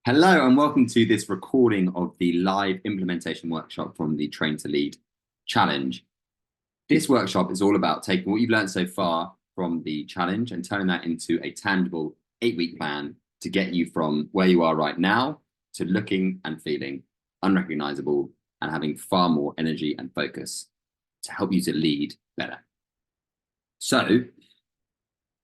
Hello and welcome to this recording of the live implementation workshop from the Train to Lead challenge. This workshop is all about taking what you've learned so far from the challenge and turning that into a tangible 8-week plan to get you from where you are right now to looking and feeling unrecognizable and having far more energy and focus to help you to lead better. So,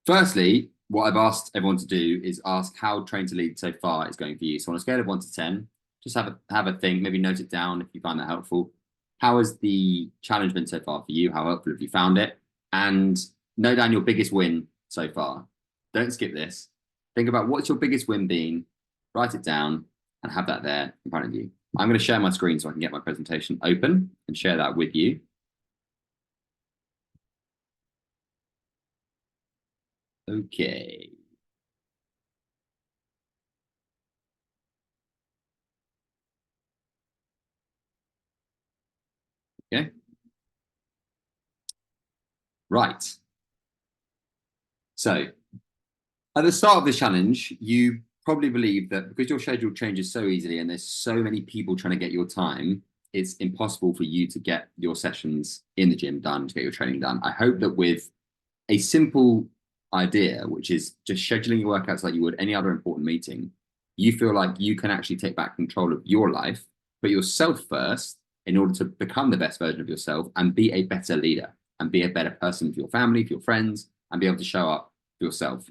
firstly, what I've asked everyone to do is ask how Train to Lead so far is going for you. So on a scale of 1 to 10, just have a think, maybe note it down if you find that helpful. How has the challenge been so far for you? How helpful have you found it? And note down your biggest win so far. Don't skip this. Think about what's your biggest win been, write it down and have that there in front of you. I'm going to share my screen so I can get my presentation open and share that with you. Okay. Okay. Right. So at the start of this challenge, you probably believe that because your schedule changes so easily and there's so many people trying to get your time, it's impossible for you to get your sessions in the gym done, to get your training done. I hope that with a simple idea, which is just scheduling your workouts like you would any other important meeting, you feel like you can actually take back control of your life, put yourself first in order to become the best version of yourself and be a better leader and be a better person for your family, for your friends, and be able to show up for yourself.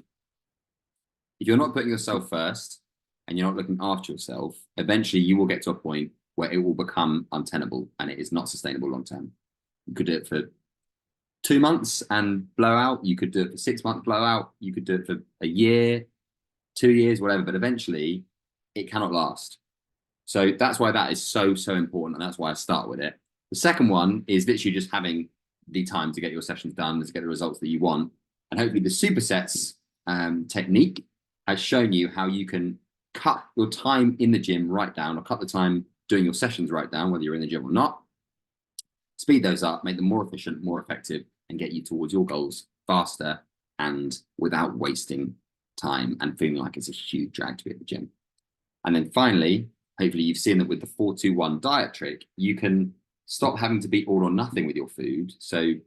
If you're not putting yourself first and you're not looking after yourself, eventually you will get to a point where it will become untenable and it is not sustainable long term. You could do it for 2 months and blow out. You could do it for 6 months, blow out. You could do it for a year, 2 years, whatever. But eventually, it cannot last. So that's why that is so, so important. And that's why I start with it. The second one is literally just having the time to get your sessions done, to get the results that you want. And hopefully the supersets technique has shown you how you can cut your time in the gym right down, or cut the time doing your sessions right down, whether you're in the gym or not. Speed those up, make them more efficient, more effective, and get you towards your goals faster and without wasting time and feeling like it's a huge drag to be at the gym. And then finally, hopefully you've seen that with the 4-2-1 diet trick, you can stop having to be all or nothing with your food. So it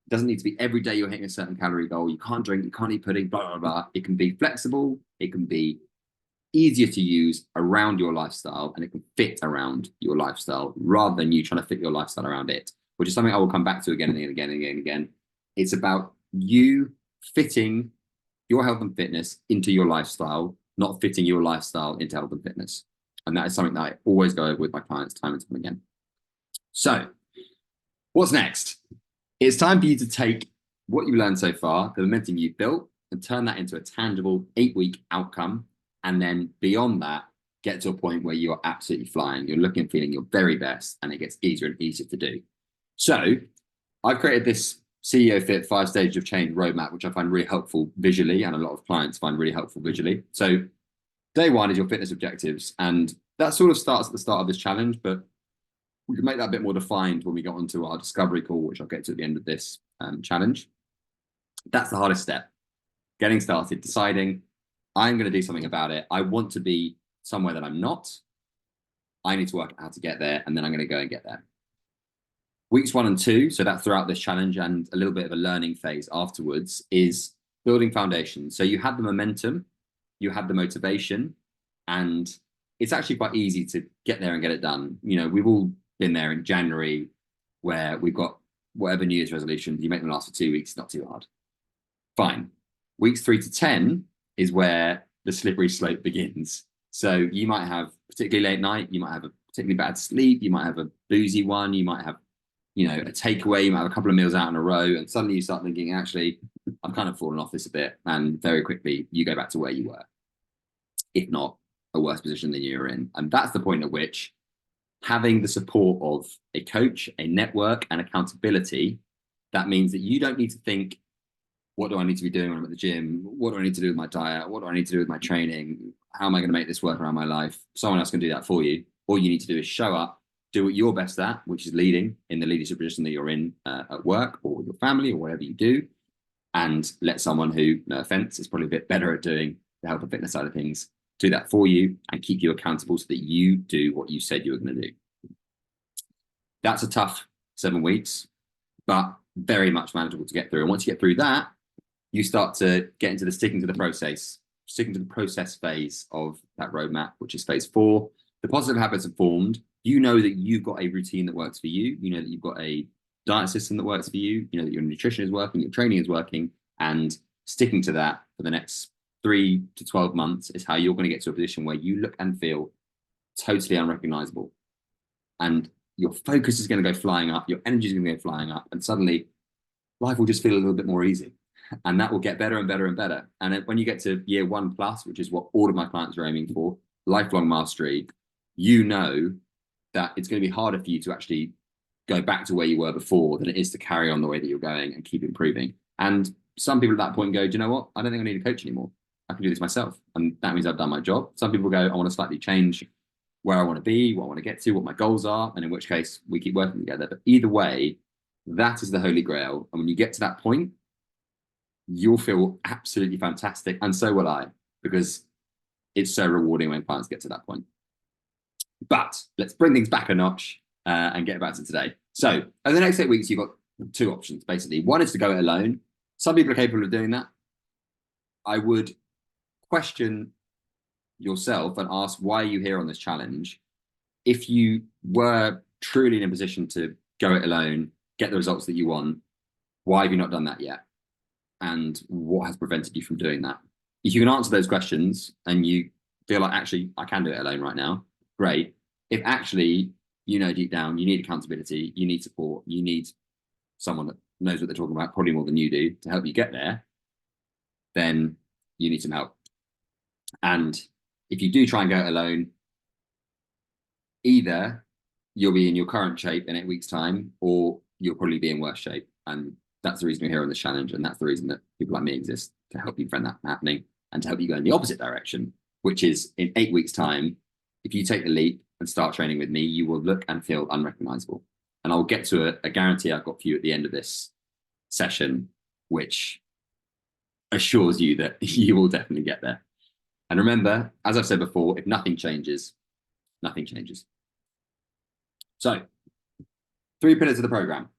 doesn't need to be every day you're hitting a certain calorie goal. You can't drink, you can't eat pudding, blah, blah, blah. It can be flexible. It can be easier to use around your lifestyle, and it can fit around your lifestyle rather than you trying to fit your lifestyle around it, which is something I will come back to again and again and again and again. It's about you fitting your health and fitness into your lifestyle, not fitting your lifestyle into health and fitness. And that is something that I always go over with my clients time and time again. So what's next? It's time for you to take what you've learned so far, the momentum you've built, and turn that into a tangible 8-week outcome. And then beyond that, get to a point where you are absolutely flying. You're looking and feeling your very best, and it gets easier and easier to do. So I've created this CEO Fit 5 Stages of Change roadmap, which I find really helpful visually, and a lot of clients find really helpful visually. So day one is your fitness objectives, and that sort of starts at the start of this challenge, but we can make that a bit more defined when we get onto our discovery call, which I'll get to at the end of this challenge. That's the hardest step. Getting started, deciding I'm going to do something about it. I want to be somewhere that I'm not. I need to work out how to get there, and then I'm going to go and get there. Weeks 1 and 2, so that's throughout this challenge and a little bit of a learning phase afterwards, is building foundation. So you have the momentum, you have the motivation, and it's actually quite easy to get there and get it done. You know, we've all been there in January where we've got whatever New Year's resolutions, you make them last for 2 weeks, not too hard. Fine. Weeks 3 to 10 is where the slippery slope begins. So you might have particularly late night, you might have a particularly bad sleep, you might have a boozy one, you might have, you know, a takeaway, you might have a couple of meals out in a row, and suddenly you start thinking, actually, I've kind of fallen off this a bit, and very quickly you go back to where you were, if not a worse position than you were in. And that's the point at which having the support of a coach, a network, and accountability, that means that you don't need to think, what do I need to be doing when I'm at the gym? What do I need to do with my diet? What do I need to do with my training? How am I going to make this work around my life? Someone else can do that for you. All you need to do is show up, do what you're best at, which is leading in the leadership position that you're in at work or your family or whatever you do, and let someone who, no offense, is probably a bit better at doing the health and fitness side of things do that for you and keep you accountable so that you do what you said you were going to do. That's a tough 7 weeks, but very much manageable to get through. And once you get through that, you start to get into the sticking to the process phase of that roadmap, which is phase 4. The positive habits are formed. You know that you've got a routine that works for you. You know that you've got a diet system that works for you. You know that your nutrition is working, your training is working, and sticking to that for the next 3 to 12 months is how you're going to get to a position where you look and feel totally unrecognizable. And your focus is going to go flying up, your energy is going to go flying up, and suddenly life will just feel a little bit more easy. And that will get better and better and better. And when you get to year 1+, which is what all of my clients are aiming for, lifelong mastery, you know that it's going to be harder for you to actually go back to where you were before than it is to carry on the way that you're going and keep improving. And some people at that point go, do you know what? I don't think I need a coach anymore. I can do this myself. And that means I've done my job. Some people go, I want to slightly change where I want to be, what I want to get to, what my goals are, and in which case we keep working together. But either way, that is the holy grail. And when you get to that point, you'll feel absolutely fantastic. And so will I, because it's so rewarding when clients get to that point. But let's bring things back a notch and get back to today. So over the next 8 weeks, you've got 2 options, basically. One is to go it alone. Some people are capable of doing that. I would question yourself and ask, why are you here on this challenge? If you were truly in a position to go it alone, get the results that you want, why have you not done that yet? And what has prevented you from doing that? If you can answer those questions and you feel like, actually, I can do it alone right now, great. If actually, you know, deep down, you need accountability, you need support, you need someone that knows what they're talking about, probably more than you do, to help you get there, then you need some help. And if you do try and go it alone, either you'll be in your current shape in 8 weeks' time, or you'll probably be in worse shape. And that's the reason we're here on this challenge. And that's the reason that people like me exist, to help you prevent that from happening and to help you go in the opposite direction, which is in 8 weeks' time, if you take the leap and start training with me, you will look and feel unrecognizable. And I'll get to a guarantee I've got for you at the end of this session, which assures you that you will definitely get there. And remember, as I've said before, if nothing changes, nothing changes. So, 3 pillars of the program.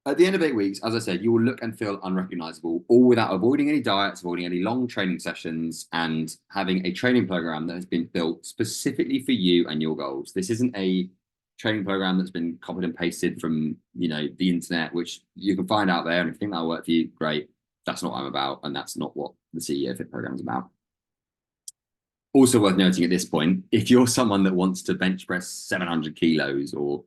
At the end of 8 weeks, as I said, you will look and feel unrecognizable, all without avoiding any diets, avoiding any long training sessions, and having a training program that has been built specifically for you and your goals. This isn't a training program that's been copied and pasted from, you know, the internet, which you can find out there. And if you think that'll work for you, great. That's not what I'm about, and that's not what the CEO Fit program is about. Also worth noting at this point, if you're someone that wants to bench press 700 kilos or,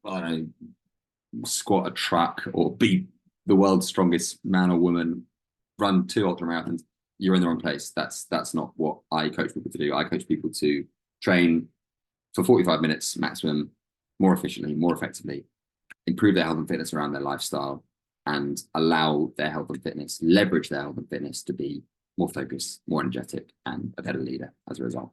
I don't know, squat a truck or be the world's strongest man or woman, run 2 ultramarathons, you're in the wrong place. That's not what I coach people to do. I coach people to train for 45 minutes maximum, more efficiently, more effectively, improve their health and fitness around their lifestyle, and allow their health and fitness, leverage their health and fitness to be more focused, more energetic, and a better leader as a result.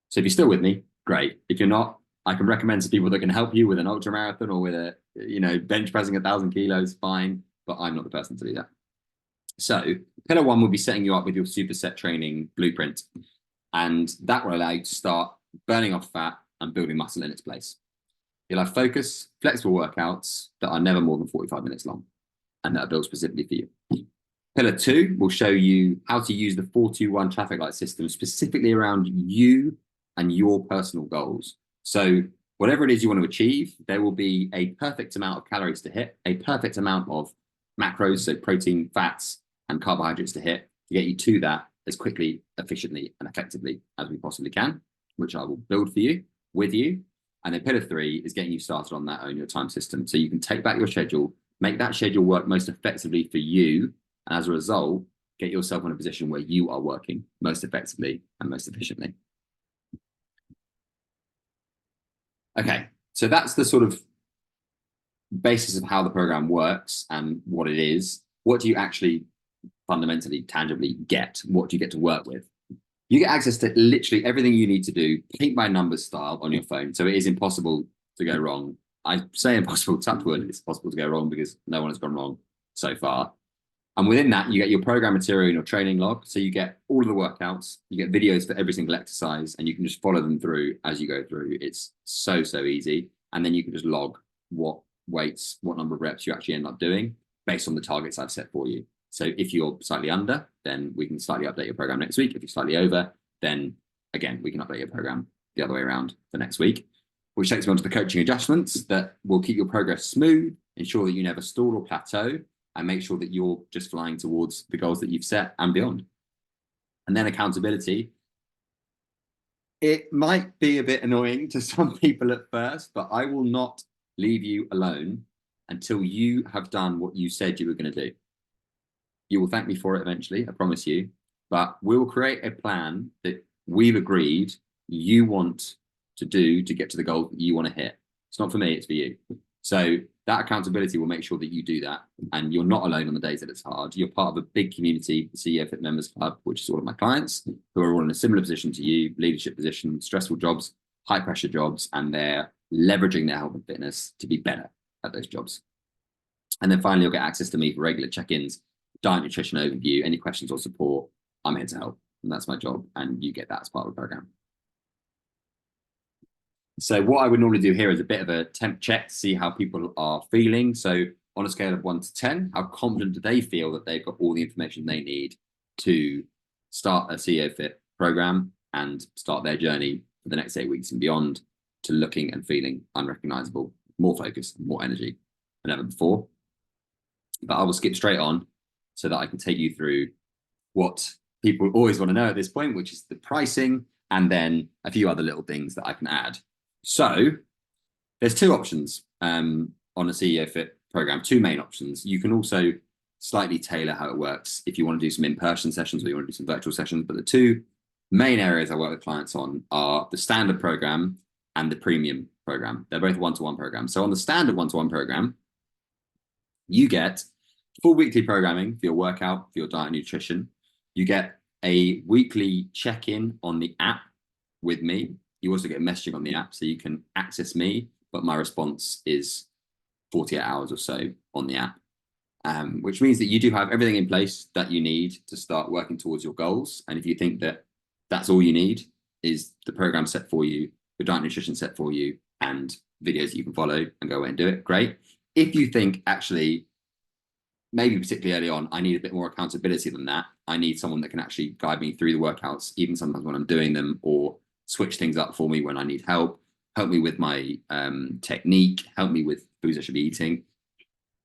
So if you're still with me, great. If you're not, I can recommend some people that can help you with an ultra marathon or with a, you know, bench pressing 1,000 kilos, fine, but I'm not the person to do that. So pillar 1 will be setting you up with your superset training blueprint. And that will allow you to start burning off fat and building muscle in its place. You'll have focus, flexible workouts that are never more than 45 minutes long and that are built specifically for you. Pillar 2 will show you how to use the 4-2-1 traffic light system specifically around you and your personal goals. So whatever it is you want to achieve, there will be a perfect amount of calories to hit, a perfect amount of macros, so protein, fats, and carbohydrates to hit to get you to that as quickly, efficiently, and effectively as we possibly can, which I will build for you, with you. And then pillar 3 is getting you started on that, own your time system. So you can take back your schedule, make that schedule work most effectively for you, and as a result, get yourself in a position where you are working most effectively and most efficiently. Okay, so that's the sort of basis of how the program works and what it is. What do you actually fundamentally, tangibly get? What do you get to work with? You get access to literally everything you need to do, paint by numbers style on your phone. So it is impossible to go wrong. I say impossible, touch wood, it's possible to go wrong because no one has gone wrong so far. And within that, you get your program material and your training log. So you get all of the workouts, you get videos for every single exercise, and you can just follow them through as you go through. It's so, so easy. And then you can just log what weights, what number of reps you actually end up doing based on the targets I've set for you. So if you're slightly under, then we can slightly update your program next week. If you're slightly over, then again, we can update your program the other way around for next week, which takes me on to the coaching adjustments that will keep your progress smooth, ensure that you never stall or plateau, and make sure that you're just flying towards the goals that you've set and beyond. And then accountability. It might be a bit annoying to some people at first, but I will not leave you alone until you have done what you said you were going to do. You will thank me for it eventually, I promise you, but we will create a plan that we've agreed you want to do to get to the goal that you want to hit. It's not for me, it's for you. So that accountability will make sure that you do that, and you're not alone on the days that it's hard. You're part of a big community, the CEO Fit Members Club, which is all of my clients who are all in a similar position to you, leadership position, stressful jobs, high pressure jobs, and they're leveraging their health and fitness to be better at those jobs. And then finally, you'll get access to me for regular check-ins, diet nutrition overview, any questions or support. I'm here to help, and that's my job, and you get that as part of the program. So what I would normally do here is a bit of a temp check to see how people are feeling. So on a scale of 1 to 10, how confident do they feel that they've got all the information they need to start a CEO Fit program and start their journey for the next 8 weeks and beyond to looking and feeling unrecognizable, more focused, more energy than ever before. But I will skip straight on so that I can take you through what people always want to know at this point, which is the pricing, and then a few other little things that I can add. So there's two options on a CEO Fit program, two main options. You can also slightly tailor how it works if you want to do some in-person sessions or you want to do some virtual sessions. But the two main areas I work with clients on are the standard program and the premium program. They're both one-to-one programs. So on the standard one-to-one program, you get full weekly programming for your workout, for your diet and nutrition. You get a weekly check-in on the app with me. You also get messaging on the app, so you can access me, but my response is 48 hours or so on the app, which means that you do have everything in place that you need to start working towards your goals. And if you think that that's all you need is the program set for you, the diet nutrition set for you, and videos that you can follow and go away and do it, great. If you think actually, maybe particularly early on, I need a bit more accountability than that. I need someone that can actually guide me through the workouts, even sometimes when I'm doing them, or switch things up for me when I need help me with my technique, help me with foods I should be eating.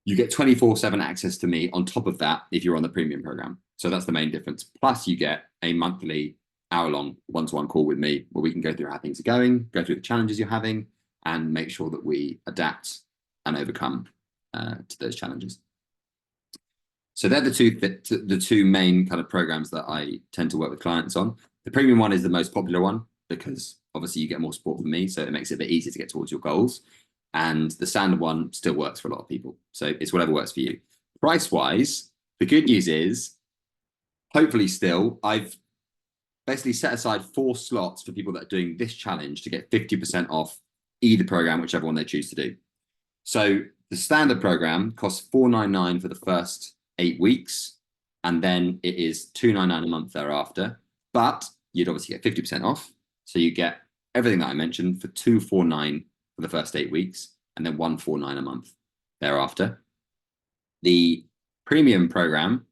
You get 24/7 access to me on top of that if you're on the premium program. So that's the main difference. Plus you get a monthly hour-long one-to-one call with me where we can go through how things are going, go through the challenges you're having, and make sure that we adapt and overcome to those challenges. So they're the two main kind of programs that I tend to work with clients on. The premium one is the most popular one because obviously you get more support from me, so it makes it a bit easier to get towards your goals. And the standard one still works for a lot of people. So it's whatever works for you. Price-wise, the good news is, hopefully still, I've basically set aside 4 slots for people that are doing this challenge to get 50% off either program, whichever one they choose to do. So the standard program costs $499 for the first 8 weeks, and then it is $299 a month thereafter. But you'd obviously get 50% off. So you get everything that I mentioned for $249 for the first 8 weeks, and then $149 a month thereafter. The premium program,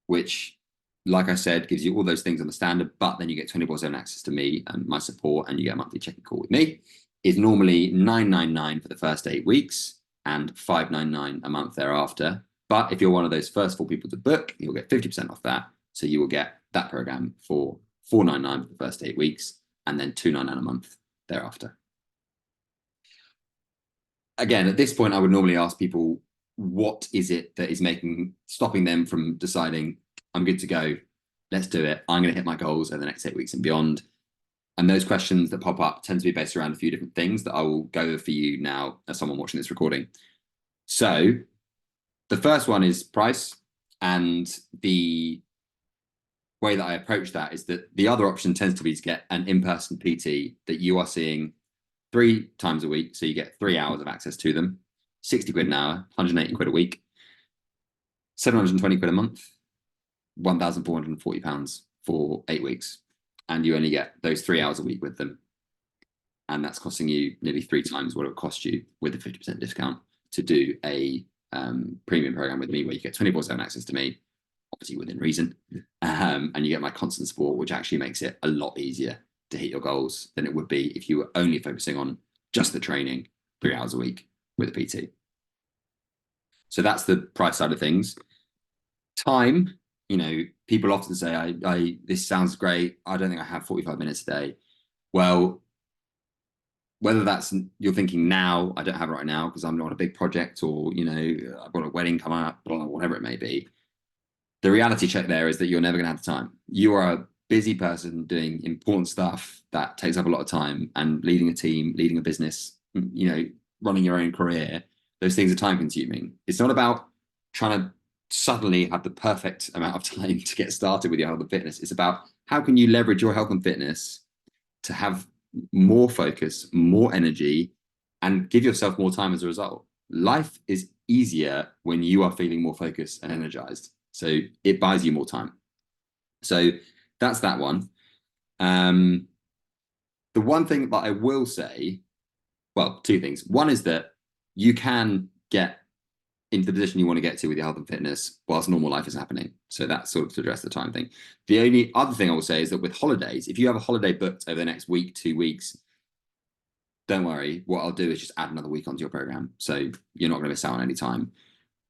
which, like I said, gives you all those things on the standard, but then you get 24/7 access to me and my support, and you get a monthly check-in call with me, is normally $999 for the first 8 weeks and $599 a month thereafter. But if you're one of those first 4 people to book, you'll get 50% off that. So you will get that program for $499 for the first 8 weeks and then $299 a month thereafter. Again, at this point, I would normally ask people, what is it that is stopping them from deciding, I'm good to go, let's do it, I'm going to hit my goals over the next 8 weeks and beyond? And those questions that pop up tend to be based around a few different things that I will go over for you now as someone watching this recording. So the first one is price, and the way that I approach that is that the other option tends to be to get an in-person PT that you are seeing 3 times a week. So you get 3 hours of access to them, 60 quid an hour, 180 quid a week. £720 a month, £1,440 for 8 weeks. And you only get those 3 hours a week with them. And that's costing you nearly 3 times what it would cost you with a 50% discount to do a premium program with me, where you get 24/7 access to me, obviously within reason, and you get my constant support, which actually makes it a lot easier to hit your goals than it would be if you were only focusing on just the training 3 hours a week with a PT. So that's the price side of things. Time, people often say, I this sounds great, I don't think I have 45 minutes a day. Well, whether that's you're thinking now, I don't have it right now because I'm not on a big project, or I've got a wedding coming up, whatever it may be. The reality check there is that you're never going to have the time. You are a busy person doing important stuff that takes up a lot of time, and leading a team, leading a business, running your own career. Those things are time consuming. It's not about trying to suddenly have the perfect amount of time to get started with your health and fitness. It's about how can you leverage your health and fitness to have more focus, more energy, and give yourself more time as a result. Life is easier when you are feeling more focused and energized. So it buys you more time. So that's that one. The one thing that I will say, well, 2 things. One is that you can get into the position you want to get to with your health and fitness whilst normal life is happening. So that's sort of to address the time thing. The only other thing I will say is that with holidays, if you have a holiday booked over the next week, 2 weeks, don't worry. What I'll do is just add another week onto your program. So you're not going to miss out on any time.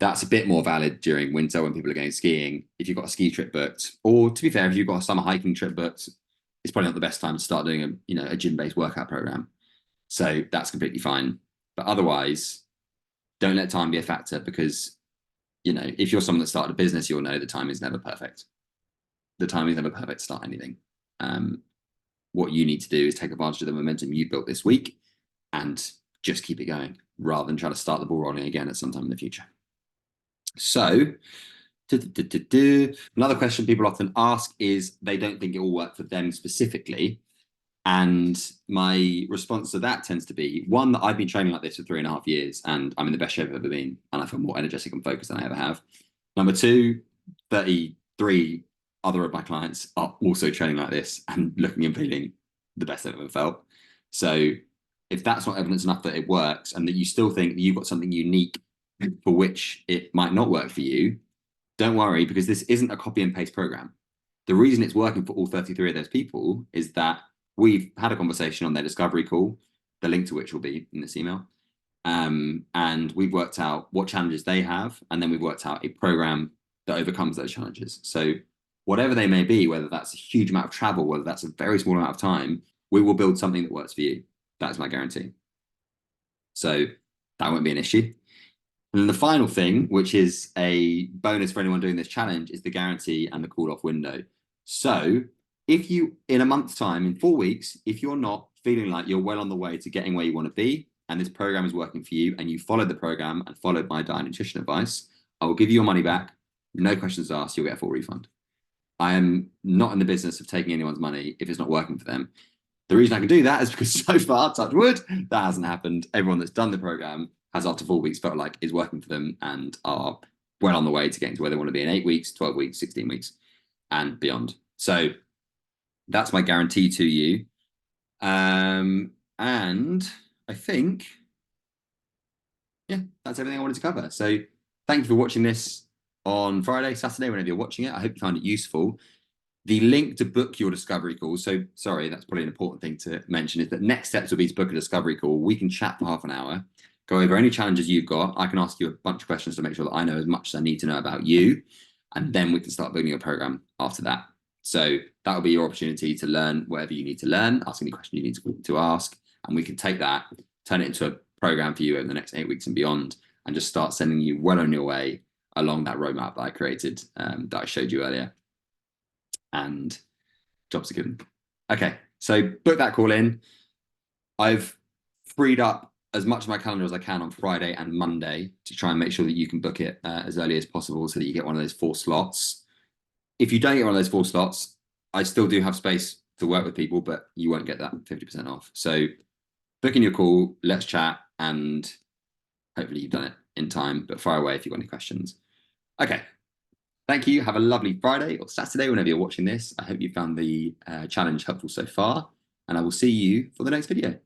That's a bit more valid during winter when people are going skiing. If you've got a ski trip booked, or to be fair, if you've got a summer hiking trip booked, it's probably not the best time to start doing a gym-based workout program. So that's completely fine. But otherwise, don't let time be a factor, because if you're someone that started a business, you'll know the time is never perfect. The time is never perfect to start anything. What you need to do is take advantage of the momentum you built this week and just keep it going, rather than try to start the ball rolling again at some time in the future. So another question people often ask is they don't think it will work for them specifically. And my response to that tends to be, one, that I've been training like this for 3.5 years and I'm in the best shape I've ever been, and I feel more energetic and focused than I ever have. Number 2, 33 other of my clients are also training like this and looking and feeling the best they've ever felt. So if that's not evidence enough that it works, and that you still think that you've got something unique for which it might not work for you, don't worry, because this isn't a copy and paste program. The reason it's working for all 33 of those people is that we've had a conversation on their discovery call, the link to which will be in this email. And we've worked out what challenges they have, and then we've worked out a program that overcomes those challenges. So whatever they may be, whether that's a huge amount of travel, whether that's a very small amount of time, we will build something that works for you. That is my guarantee. So that won't be an issue. And then the final thing, which is a bonus for anyone doing this challenge, is the guarantee and the call-off window. So if you, in a month's time, in 4 weeks, if you're not feeling like you're well on the way to getting where you want to be, and this program is working for you, and you followed the program and followed my diet and nutrition advice, I will give you your money back. No questions asked. You'll get a full refund. I am not in the business of taking anyone's money if it's not working for them. The reason I can do that is because so far, touch wood, that hasn't happened. Everyone that's done the program has, after 4 weeks, felt like it's working for them and are well on the way to getting to where they want to be in 8 weeks, 12 weeks, 16 weeks, and beyond. So that's my guarantee to you. And I think, yeah, that's everything I wanted to cover. So thank you for watching this on Friday, Saturday, whenever you're watching it. I hope you found it useful. The link to book your discovery call. So sorry, that's probably an important thing to mention, is that next steps will be to book a discovery call. We can chat for half an hour, go over any challenges you've got. I can ask you a bunch of questions to make sure that I know as much as I need to know about you. And then we can start building a program after that. So that will be your opportunity to learn whatever you need to learn, ask any question you need to ask, and we can take that, turn it into a program for you over the next 8 weeks and beyond, and just start sending you well on your way along that roadmap that I created, that I showed you earlier. And jobs are given. Okay, so book that call in. I've freed up as much of my calendar as I can on Friday and Monday to try and make sure that you can book it as early as possible, so that you get one of those 4 slots. If you don't get one of those 4 slots, I still do have space to work with people, but you won't get that 50% off. So book in your call, let's chat, and hopefully you've done it in time, but fire away if you've got any questions. Okay, Thank you. Have a lovely Friday or Saturday, whenever you're watching this. I hope you found the challenge helpful so far, and I will see you for the next video.